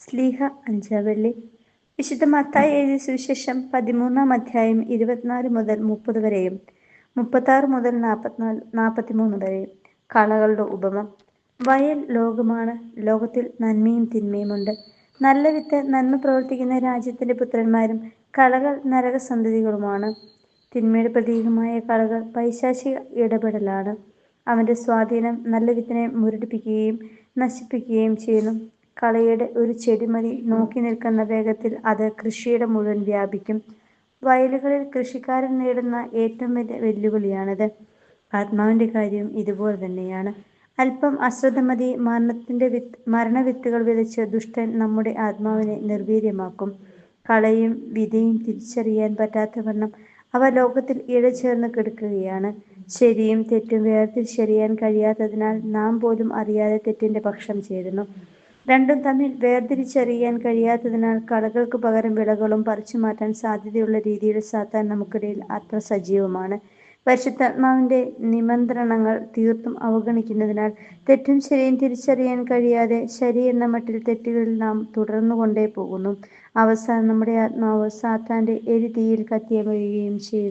ശ്ലീഹ അഞ്ചാവെള്ളി. വിശുദ്ധ മത്തായി എഴുതിയ സുവിശേഷം 13-ാം അധ്യായം 24 മുതൽ 30 വരെയും 36 മുതൽ 43 വരെയും. കളകളുടെ ഉപമ. വയൽ ലോകമാണ്. ലോകത്തിൽ നന്മയും തിന്മയുമുണ്ട്. നല്ല വിത്ത് നന്മ പ്രവർത്തിക്കുന്ന രാജ്യത്തിന്റെ പുത്രന്മാരും കളകൾ നരകസന്തതികളുമാണ്. തിന്മയുടെ പ്രതീകമായ കളകൾ പൈശാചിക ഇടപെടലാണ്. അവന്റെ സ്വാധീനം നല്ല വിത്തിനെ മുരടിപ്പിക്കുകയും നശിപ്പിക്കുകയും ചെയ്യുന്നു. കളയുടെ ഒരു ചെടി മതി നോക്കി നിൽക്കുന്ന വേഗത്തിൽ അത് കൃഷിയിടം മുഴുവൻ വ്യാപിക്കും. വയലുകളിൽ കൃഷിക്കാരൻ നേരിടുന്ന ഏറ്റവും വലിയ വെല്ലുവിളിയാണിത്. ആത്മാവിന്റെ കാര്യവും ഇതുപോലെ തന്നെയാണ്. അല്പം അശ്രദ്ധ മതി മരണവിത്തുകൾ വിതച്ച് ദുഷ്ടൻ നമ്മുടെ ആത്മാവിനെ നിർവീര്യമാക്കും. കളയും വിതയും തിരിച്ചറിയാൻ പറ്റാത്തവണ്ണം അവ ലോകത്തിൽ ഇഴചേർന്ന് കിടക്കുകയാണ്. ശരിയും തെറ്റും വേർതിരിച്ചറിയാൻ കഴിയാത്തതിനാൽ നാം പോലും അറിയാതെ തെറ്റിന്റെ പക്ഷം ചേരുന്നു. രണ്ടും തമ്മിൽ വേർതിരിച്ചറിയാൻ കഴിയാത്തതിനാൽ കളകൾക്ക് പകരം വിളകളും പറിച്ചുമാറ്റാൻ സാധ്യതയുള്ള രീതിയിൽ സാത്താൻ നമുക്കിടയിൽ അത്ര സജീവമാണ്. പരിശുദ്ധാത്മാവിന്റെ നിമന്ത്രണങ്ങൾ തീർത്തും അവഗണിക്കുന്നതിനാൽ തെറ്റും ശരിയും തിരിച്ചറിയാൻ കഴിയാതെ ശരിയെന്ന മട്ടിൽ തെറ്റുകളിൽ നാം തുടർന്നുകൊണ്ടേ പോകുന്നു. അവസാനം നമ്മുടെ ആത്മാവ് സാത്താന്റെ എരിതീയിൽ കത്തിയമരുകയും ചെയ്യുന്നു.